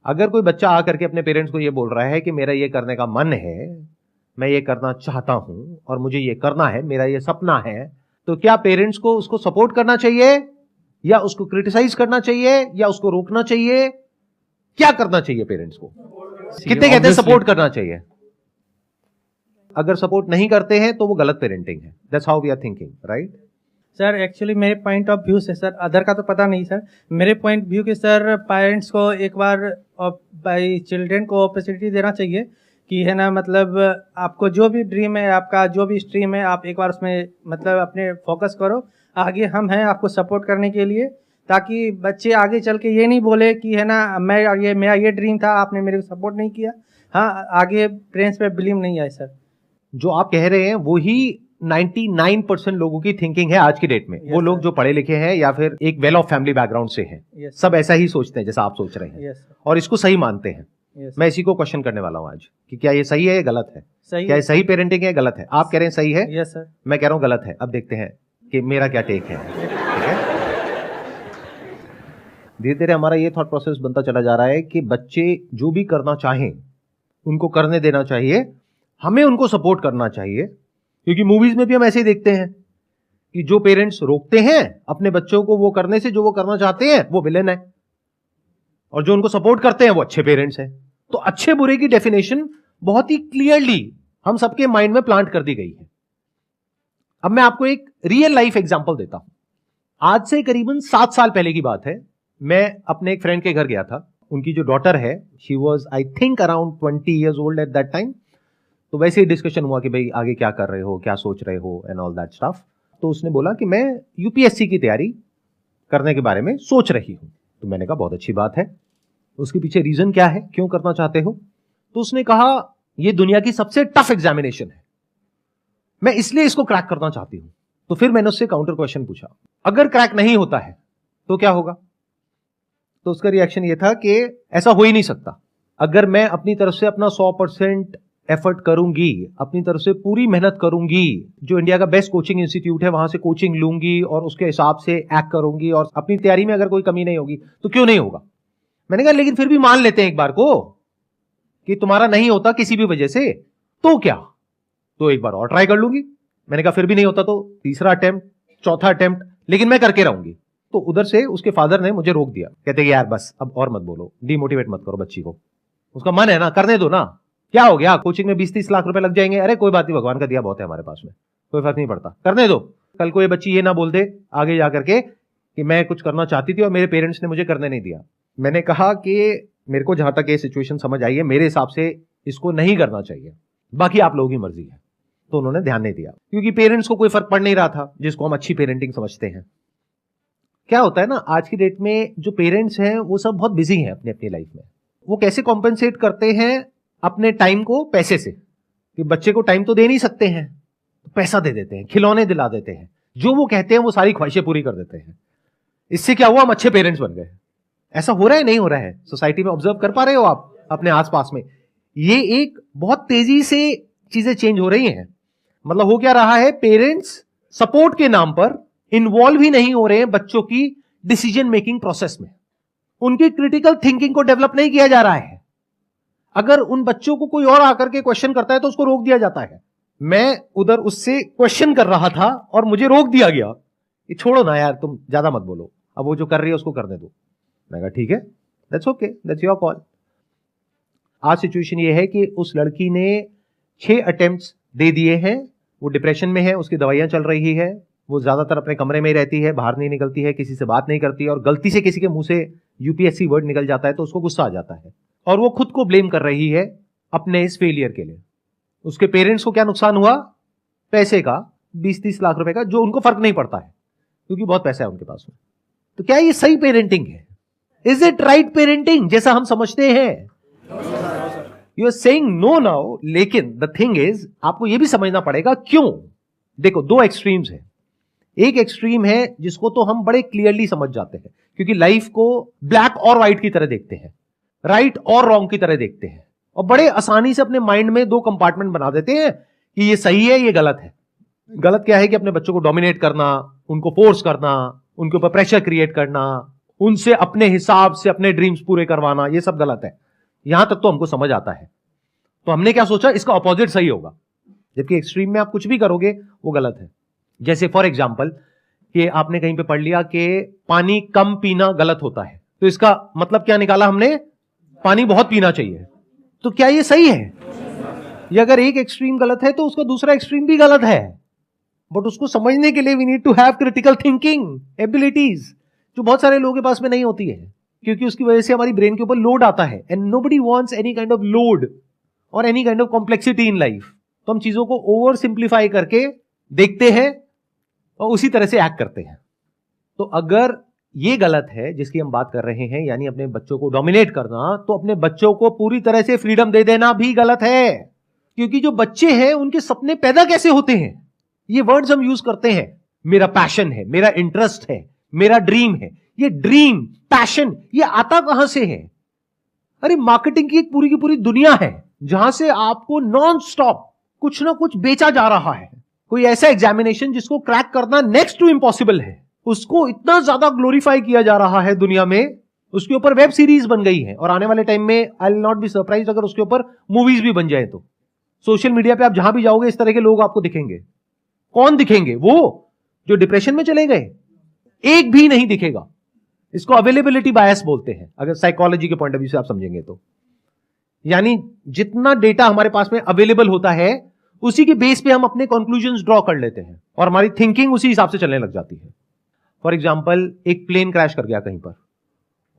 अगर कोई बच्चा आकर के अपने पेरेंट्स को ये बोल रहा है कि मेरा ये करने का मन है, मैं ये करना चाहता हूं और मुझे ये करना है, मेरा ये सपना है, तो क्या पेरेंट्स को उसको सपोर्ट करना चाहिए या उसको क्रिटिसाइज करना चाहिए या उसको रोकना चाहिए? क्या करना चाहिए पेरेंट्स को? कितने कहते हैं सपोर्ट करना चाहिए? अगर सपोर्ट नहीं करते हैं तो वो गलत पेरेंटिंग है। That's how we are thinking, right? Sir actually मेरे पॉइंट ऑफ व्यू से, सर अदर का तो पता नहीं सर, मेरे पॉइंट व्यू के सर पेरेंट्स को एक बार बाई चिल्ड्रेन को अपॉर्चुनिटी देना चाहिए कि है ना, मतलब आपको जो भी ड्रीम है, आपका जो भी स्ट्रीम है, आप एक बार उसमें मतलब अपने फोकस करो। आगे हम हैं आपको सपोर्ट करने के लिए, ताकि बच्चे आगे चल के ये नहीं बोले कि है ना मेरा ये ड्रीम था, आपने मेरे को सपोर्ट नहीं किया। हाँ, आगे पेरेंट्स पे बिलीव नहीं आए सर। जो आप कह रहे हैं वो ही 99% लोगों की थिंकिंग है आज की डेट में। वो लोग जो पढ़े लिखे हैं या फिर एक वेल ऑफ फैमिली बैकग्राउंड से हैं, सब ऐसा ही सोचते हैं जैसा आप सोच रहे हैं, और इसको सही मानते हैं। मैं इसी को क्वेश्चन करने वाला हूं आज कि क्या ये सही है या गलत है? क्या ये सही पेरेंटिंग है, गलत है? आप कह रहे हैं सही है, यस सर। मैं कह रहा हूं गलत है। अब देखते हैं कि मेरा क्या टेक है। ठीक है, धीरे धीरे हमारा ये थॉट प्रोसेस बनता चला जा रहा है कि बच्चे जो भी करना चाहें उनको करने देना चाहिए, हमें उनको सपोर्ट करना चाहिए। क्योंकि मूवीज में भी हम ऐसे ही देखते हैं कि जो पेरेंट्स रोकते हैं अपने बच्चों को वो करने से जो वो करना चाहते हैं, वो विलेन है, और जो उनको सपोर्ट करते हैं वो अच्छे पेरेंट्स हैं। तो अच्छे बुरे की डेफिनेशन बहुत ही क्लियरली हम सबके माइंड में प्लांट कर दी गई है। अब मैं आपको एक रियल लाइफ एग्जांपल देता हूं। आज से करीबन 7 साल पहले की बात है। मैं अपने एक फ्रेंड के घर गया था। उनकी जो डॉटर है, she was I think around 20 years old at that time. तो वैसे ही डिस्कशन हुआ कि भाई आगे क्या कर रहे हो, क्या सोच रहे हो एंड ऑल दैट स्टफ। तो उसने बोला कि मैं यूपीएससी की तैयारी करने के बारे में सोच रही हूं। तो मैंने कहा बहुत अच्छी बात है, उसके पीछे रीजन क्या है, क्यों करना चाहते हो? तो उसने कहा यह दुनिया की सबसे टफ एग्जामिनेशन है, मैं इसलिए इसको क्रैक करना चाहती हूं। तो फिर मैंने उससे काउंटर क्वेश्चन पूछा, अगर क्रैक नहीं होता है तो क्या होगा? तो उसका रिएक्शन यह था कि ऐसा हो ही नहीं सकता। अगर मैं अपनी तरफ से अपना 100% एफर्ट करूंगी, अपनी तरफ से पूरी मेहनत करूंगी, जो इंडिया का बेस्ट कोचिंग इंस्टीट्यूट है वहां से कोचिंग लूंगी और उसके हिसाब से एक्ट करूंगी, और अपनी तैयारी में अगर कोई कमी नहीं होगी तो क्यों नहीं होगा? मैंने कहा लेकिन फिर भी मान लेते हैं एक बार को कि तुम्हारा नहीं होता किसी भी वजह से, तो क्या? तो एक बार और ट्राई कर लूंगी। मैंने कहा फिर भी नहीं होता तो तीसरा अटेम्प्ट, चौथा अटेम्प्ट, लेकिन मैं करके रहूंगी। तो उधर से उसके फादर ने मुझे रोक दिया, कहते कि यार बस अब और मत बोलो, डिमोटिवेट मत करो बच्ची को, उसका मन है ना, करने दो ना, क्या हो गया, कोचिंग में 20-30 लाख रुपए लग जाएंगे, अरे कोई बात नहीं, भगवान का दिया बहुत है हमारे पास में, कोई फर्क नहीं पड़ता, करने दो। कल को ये बच्ची ये ना बोल दे आगे जाकर के कि मैं कुछ करना चाहती थी और मेरे पेरेंट्स ने मुझे करने नहीं दिया। मैंने कहा कि मेरे को जहां तक ये सिचुएशन समझ आई है, मेरे हिसाब से इसको नहीं करना चाहिए, बाकी आप लोगों की मर्जी है। तो उन्होंने ध्यान नहीं दिया, क्योंकि पेरेंट्स को कोई फर्क पड़ नहीं रहा था, जिसको हम अच्छी पेरेंटिंग समझते हैं। क्या होता है ना, आज की डेट में जो पेरेंट्स हैं वो सब बहुत बिजी हैं अपनी अपनी लाइफ में। वो कैसे कॉम्पेंसेट करते हैं अपने टाइम को पैसे से, कि बच्चे को टाइम तो दे नहीं सकते हैं, तो पैसा दे देते हैं, खिलौने दिला देते हैं, जो वो कहते हैं वो सारी ख्वाहिशें पूरी कर देते हैं। इससे क्या हुआ, हम अच्छे पेरेंट्स बन गए। ऐसा हो रहा है, नहीं हो रहा है? सोसाइटी में ऑब्जर्व कर पा रहे हो आप अपने आसपास में? ये एक बहुत तेजी से चीजें चेंज हो रही हैं। मतलब हो क्या रहा है, पेरेंट्स सपोर्ट के नाम पर इन्वॉल्व ही नहीं हो रहे हैं बच्चों की डिसीजन मेकिंग प्रोसेस में। उनकी क्रिटिकल थिंकिंग को डेवलप नहीं किया जा रहा है। अगर उन बच्चों को कोई और आकर के क्वेश्चन करता है तो उसको रोक दिया जाता है। मैं उधर उससे क्वेश्चन कर रहा था और मुझे रोक दिया गया, ये छोड़ो ना यार, तुम ज्यादा मत बोलो, अब वो जो कर रही है उसको करने दो। मैं कहा ठीक है, that's okay, that's your call. आज सिचुएशन ये है कि उस लड़की ने 6 अटेम्प्ट्स दे दिए हैं, वो डिप्रेशन में है, उसकी दवाइयां चल रही है, वो ज्यादातर अपने कमरे में ही रहती है, बाहर नहीं निकलती है, किसी से बात नहीं करती है, और गलती से किसी के मुंह से यूपीएससी वर्ड निकल जाता है तो उसको गुस्सा आ जाता है, और वो खुद को ब्लेम कर रही है अपने इस फेलियर के लिए। उसके पेरेंट्स को क्या नुकसान हुआ? पैसे का, 20-30 लाख रुपए का, जो उनको फर्क नहीं पड़ता है क्योंकि बहुत पैसा है उनके पास में। तो क्या ये सही पेरेंटिंग है? इज इट राइट पेरेंटिंग जैसा हम समझते हैं? You are saying no now, लेकिन द थिंग इज आपको यह भी समझना पड़ेगा क्यों। देखो, 2 एक्सट्रीम्स हैं। एक एक्सट्रीम है जिसको तो हम बड़े क्लियरली समझ जाते हैं, क्योंकि लाइफ को ब्लैक और व्हाइट की तरह देखते हैं, राइट और रॉन्ग की तरह देखते हैं, और बड़े आसानी से अपने माइंड में 2 कंपार्टमेंट बना देते हैं कि ये सही है, ये गलत है। गलत क्या है कि अपने बच्चों को डोमिनेट करना, उनको फोर्स करना, उनके ऊपर प्रेशर क्रिएट करना, उनसे अपने हिसाब से अपने ड्रीम्स पूरे करवाना, ये सब गलत है। यहां तक तो हमको समझ आता है। तो हमने क्या सोचा, इसका ऑपोजिट सही होगा, जबकि एक्सट्रीम में आप कुछ भी करोगे वो गलत है। जैसे फॉर एग्जाम्पल कि आपने कहीं पे पढ़ लिया कि पानी कम पीना गलत होता है, तो इसका मतलब क्या निकाला हमने, पानी बहुत पीना चाहिए। तो क्या ये सही है? ये अगर एक एक्सट्रीम गलत है तो उसका दूसरा एक्सट्रीम भी गलत है। बट उसको समझने के लिए we need to have critical thinking abilities, जो बहुत सारे लोगों के पास में नहीं होती है, क्योंकि उसकी वजह से हमारी ब्रेन के ऊपर लोड आता है। And nobody wants any kind of load और any kind of complexity in life. तो हम चीजों को ओवर सिंप्लीफाई करके देखते हैं और उसी तरह से एक्ट करते हैं। तो अगर ये गलत है जिसकी हम बात कर रहे हैं, यानी अपने बच्चों को डोमिनेट करना, तो अपने बच्चों को पूरी तरह से फ्रीडम दे देना भी गलत है। क्योंकि जो बच्चे हैं उनके सपने पैदा कैसे होते हैं, ये वर्ड्स हम यूज करते हैं। मेरा पैशन है, मेरा इंटरेस्ट है, मेरा ड्रीम है। ये ड्रीम, पैशन, ये आता कहां से है? अरे मार्केटिंग की एक पूरी की पूरी दुनिया है जहां से आपको नॉन स्टॉप कुछ ना कुछ बेचा जा रहा है। कोई ऐसा एग्जामिनेशन जिसको क्रैक करना नेक्स्ट टू इम्पॉसिबल है, उसको इतना ज्यादा ग्लोरीफाई किया जा रहा है दुनिया में, उसके ऊपर वेब सीरीज बन गई है और आने वाले टाइम में I will not be surprise अगर उसके ऊपर मूवीज भी बन जाए। तो सोशल मीडिया पे आप जहां भी जाओगे इस तरह के लोग आपको दिखेंगे। कौन दिखेंगे? वो जो डिप्रेशन में चले गए, एक भी नहीं दिखेगा। इसको अवेलेबिलिटी बायस बोलते हैं, अगर साइकोलॉजी के पॉइंट ऑफ व्यू से आप समझेंगे तो। यानी जितना डेटा हमारे पास में अवेलेबल होता है उसी के बेस पे हम अपने कंक्लूजन्स ड्रॉ कर लेते हैं और हमारी थिंकिंग उसी हिसाब से चलने लग जाती है। फॉर एग्जाम्पल, एक प्लेन क्रैश कर गया कहीं पर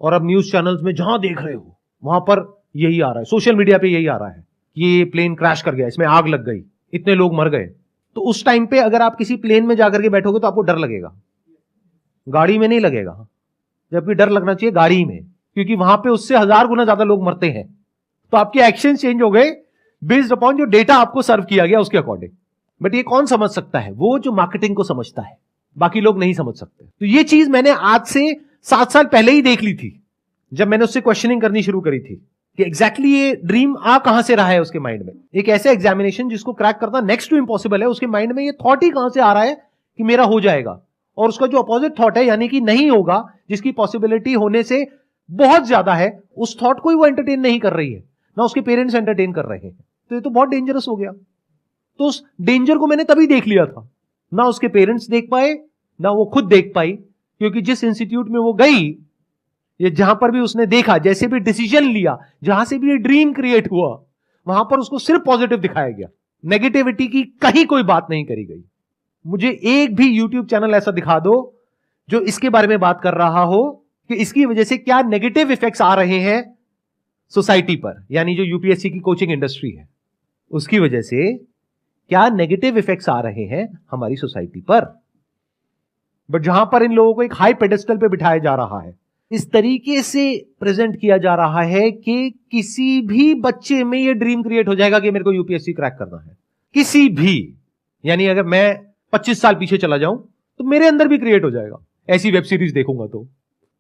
और अब न्यूज चैनल्स में जहां देख रहे हो वहां पर यही आ रहा है, सोशल मीडिया पे यही आ रहा है कि ये प्लेन क्रैश कर गया, इसमें आग लग गई, इतने लोग मर गए। तो उस टाइम पे अगर आप किसी प्लेन में जाकर के बैठोगे तो आपको डर लगेगा, गाड़ी में नहीं लगेगा। जबकि डर लगना चाहिए गाड़ी में, क्योंकि वहां पे उससे 1000 गुना ज्यादा लोग मरते हैं। तो आपके एक्शन चेंज हो गए बेस्ड अपॉन जो डेटा आपको सर्व किया गया उसके अकॉर्डिंग। बट ये कौन समझ सकता है? वो जो मार्केटिंग को समझता है, बाकी लोग नहीं समझ सकते। तो ये चीज मैंने आज से 7 साल पहले ही देख ली थी, जब मैंने उससे क्वेश्चनिंग करनी शुरू करी थी कि एग्जैक्टली ये ड्रीम आ कहां से रहा है उसके माइंड में। एक ऐसे एग्जामिनेशन जिसको क्रैक करना नेक्स्ट टू इम्पॉसिबल है, उसके माइंड में ये थॉट ही कहां से आ रहा है कि मेरा हो जाएगा, और उसका जो अपोजिट थॉट है यानी कि नहीं होगा, जिसकी पॉसिबिलिटी होने से बहुत ज्यादा है, उस थॉट को ही वो एंटरटेन नहीं कर रही है, ना उसके पेरेंट्स एंटरटेन कर रहे हैं। तो ये तो बहुत डेंजरस हो गया। तो उस डेंजर को मैंने तभी देख लिया था। ना उसके पेरेंट्स देख पाए, ना वो खुद देख पाई, क्योंकि जिस इंस्टीट्यूट में वो गई, ये जहां पर भी उसने देखा, जैसे भी डिसीजन लिया, जहां से भी ये ड्रीम क्रिएट हुआ, वहां पर उसको सिर्फ पॉजिटिव दिखाया गया, नेगेटिविटी की कहीं कोई बात नहीं करी गई। मुझे एक भी यूट्यूब चैनल ऐसा दिखा दो जो इसके बारे में बात कर रहा हो कि इसकी वजह से क्या नेगेटिव इफेक्ट्स आ रहे हैं सोसाइटी पर, यानी जो यूपीएससी की कोचिंग इंडस्ट्री है उसकी वजह से क्या नेगेटिव इफेक्ट्स आ रहे हैं हमारी सोसाइटी पर। बट जहां पर इन लोगों को एक हाई पेडेस्टल पे बिठाया जा रहा है, इस तरीके से प्रेजेंट किया जा रहा है कि किसी भी बच्चे में ये ड्रीम क्रिएट हो जाएगा कि मेरे को यूपीएससी क्रैक करना है, किसी भी। यानी अगर मैं 25 साल पीछे चला जाऊं तो मेरे अंदर भी क्रिएट हो जाएगा। ऐसी वेब सीरीज देखूंगा तो,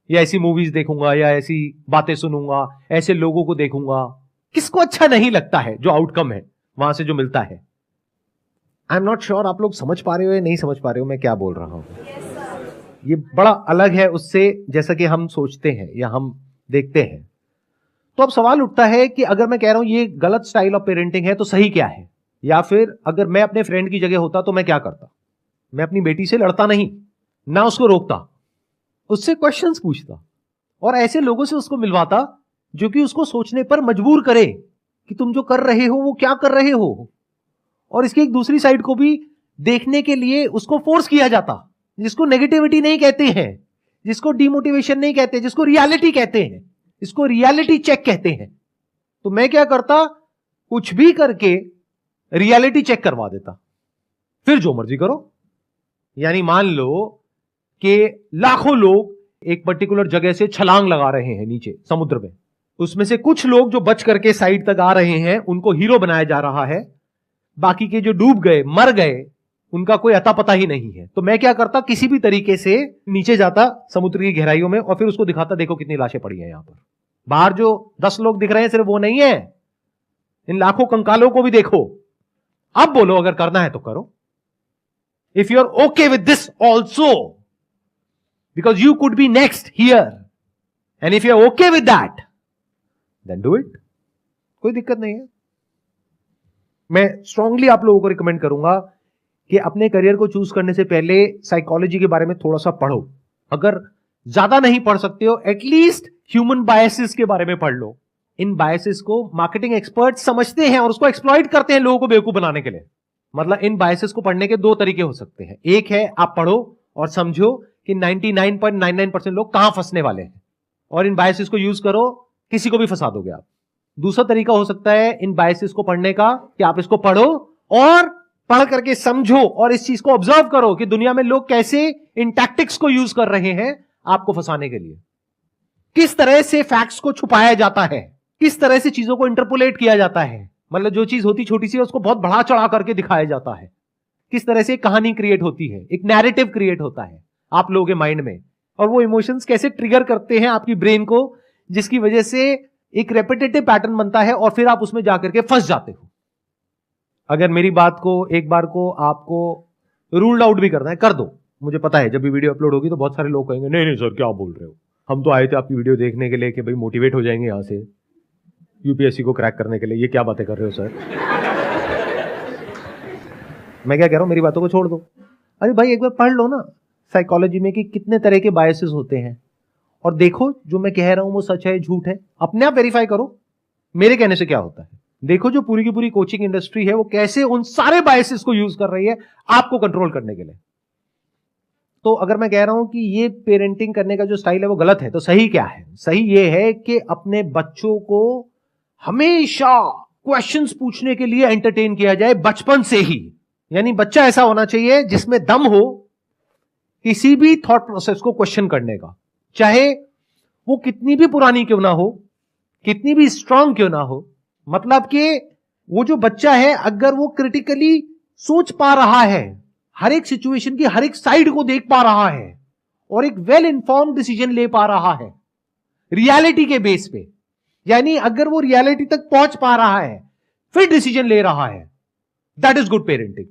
या ऐसी मूवीज देखूंगा, या ऐसी बातें सुनूंगा, ऐसे लोगों को देखूंगा। किसको अच्छा नहीं लगता है जो आउटकम है वहां से जो मिलता है? आई एम नॉट श्योर आप लोग समझ पा रहे हो या नहीं समझ पा रहे हो मैं क्या बोल रहा हूं। ये बड़ा अलग है उससे जैसा कि हम सोचते हैं या हम देखते हैं। तो अब सवाल उठता है कि अगर मैं कह रहा हूं ये गलत स्टाइल ऑफ पेरेंटिंग है तो सही क्या है? या फिर अगर मैं अपने फ्रेंड की जगह होता तो मैं क्या करता? मैं अपनी बेटी से लड़ता नहीं, ना उसको रोकता, उससे क्वेश्चंस पूछता और ऐसे लोगों से उसको मिलवाता जो कि उसको सोचने पर मजबूर करे कि तुम जो कर रहे हो वो क्या कर रहे हो। और इसकी एक दूसरी साइड को भी देखने के लिए उसको फोर्स किया जाता, जिसको नेगेटिविटी नहीं कहते हैं, जिसको डिमोटिवेशन नहीं कहते, जिसको रियलिटी कहते हैं, इसको रियलिटी चेक कहते हैं। तो मैं क्या करता, कुछ भी करके रियलिटी चेक करवा देता, फिर जो मर्जी करो। यानी मान लो कि लाखों लोग एक पर्टिकुलर जगह से छलांग लगा रहे हैं नीचे समुद्र में, उसमें से कुछ लोग जो बच करके साइड तक आ रहे हैं उनको हीरो बनाया जा रहा है, बाकी के जो डूब गए, मर गए, उनका कोई अता पता ही नहीं है। तो मैं क्या करता, किसी भी तरीके से नीचे जाता समुद्र की गहराइयों में और फिर उसको दिखाता, देखो कितनी लाशें पड़ी हैं यहां पर। बाहर जो 10 लोग दिख रहे हैं सिर्फ वो नहीं है, इन लाखों कंकालों को भी देखो। अब बोलो अगर करना है तो करो। If you are okay with this also, because you could be next here, and if you are okay with that then do it, कोई दिक्कत नहीं है। मैं स्ट्रांगली आप लोगों को रिकमेंड करूंगा कि अपने करियर को चूज करने से पहले साइकोलॉजी के बारे में थोड़ा सा पढ़ो। अगर ज्यादा नहीं पढ़ सकते हो एटलीस्ट ह्यूमन बायसेस के बारे में पढ़ लो। इन बायसेस को मार्केटिंग एक्सपर्ट समझते हैं और उसको एक्सप्लॉइट करते हैं लोगों को बेवकूफ बनाने के लिए। मतलब इन बायसेस को पढ़ने के दो तरीके हो सकते हैं। एक है आप पढ़ो और समझो कि 99.99% लोग कहां फंसने वाले हैं और इन बायसेस को यूज करो, किसी को भी फंसा दोगे आप। दूसरा तरीका हो सकता है इन बायसेस को पढ़ने का कि आप इसको पढ़ो और पढ़ करके समझो और इस चीज को ऑब्जर्व करो कि दुनिया में लोग कैसे इन टैक्टिक्स को यूज कर रहे हैं आपको फंसाने के लिए। किस तरह से फैक्ट्स को छुपाया जाता है, किस तरह से चीजों को इंटरपोलेट किया जाता है। मतलब जो चीज होती छोटी सी है उसको बहुत बढ़ा चढ़ा करके दिखाया जाता है। किस तरह से कहानी क्रिएट होती है, एक नैरेटिव क्रिएट होता है आप लोगों के माइंड में, और वो इमोशंस कैसे ट्रिगर करते हैं आपकी ब्रेन को, जिसकी वजह से एक रेपिटेटिव पैटर्न बनता है और फिर आप उसमें जाकर के फंस जाते हो। अगर मेरी बात को एक बार को आपको रूल्ड आउट भी करना है कर दो। मुझे पता है जब भी वीडियो अपलोड होगी तो बहुत सारे लोग कहेंगे नहीं नहीं सर क्या बोल रहे हो, हम तो आए थे आपकी वीडियो देखने के लिए कि भाई मोटिवेट हो जाएंगे यहां से यूपीएससी को क्रैक करने के लिए, ये क्या बातें कर रहे हो सर। मैं क्या कह रहा हूं, मेरी बातों को छोड़ दो। अरे भाई एक बार पढ़ लो ना साइकोलॉजी में कि कितने तरह के बायसेस होते हैं और देखो जो मैं कह रहा हूं वो सच है झूठ है, अपने आप वेरीफाई करो मेरे कहने से क्या होता है। देखो जो पूरी की पूरी कोचिंग इंडस्ट्री है वो कैसे उन सारे बायसेस को यूज कर रही है आपको कंट्रोल करने के लिए। तो अगर मैं कह रहा हूं कि ये पेरेंटिंग करने का जो स्टाइल है वो गलत है, तो सही क्या है? सही ये है कि अपने बच्चों को हमेशा क्वेश्चंस पूछने के लिए एंटरटेन किया जाए बचपन से ही। यानी बच्चा ऐसा होना चाहिए जिसमें दम हो किसी भी थॉट प्रोसेस को क्वेश्चन करने का, चाहे वो कितनी भी पुरानी क्यों ना हो, कितनी भी स्ट्रांग क्यों ना हो। मतलब कि वो जो बच्चा है अगर वो क्रिटिकली सोच पा रहा है, हर एक सिचुएशन की हर एक साइड को देख पा रहा है और एक वेल इन्फॉर्म्ड डिसीजन ले पा रहा है रियलिटी के बेस पे, यानी अगर वो रियलिटी तक पहुंच पा रहा है फिर डिसीजन ले रहा है, दैट इज गुड पेरेंटिंग।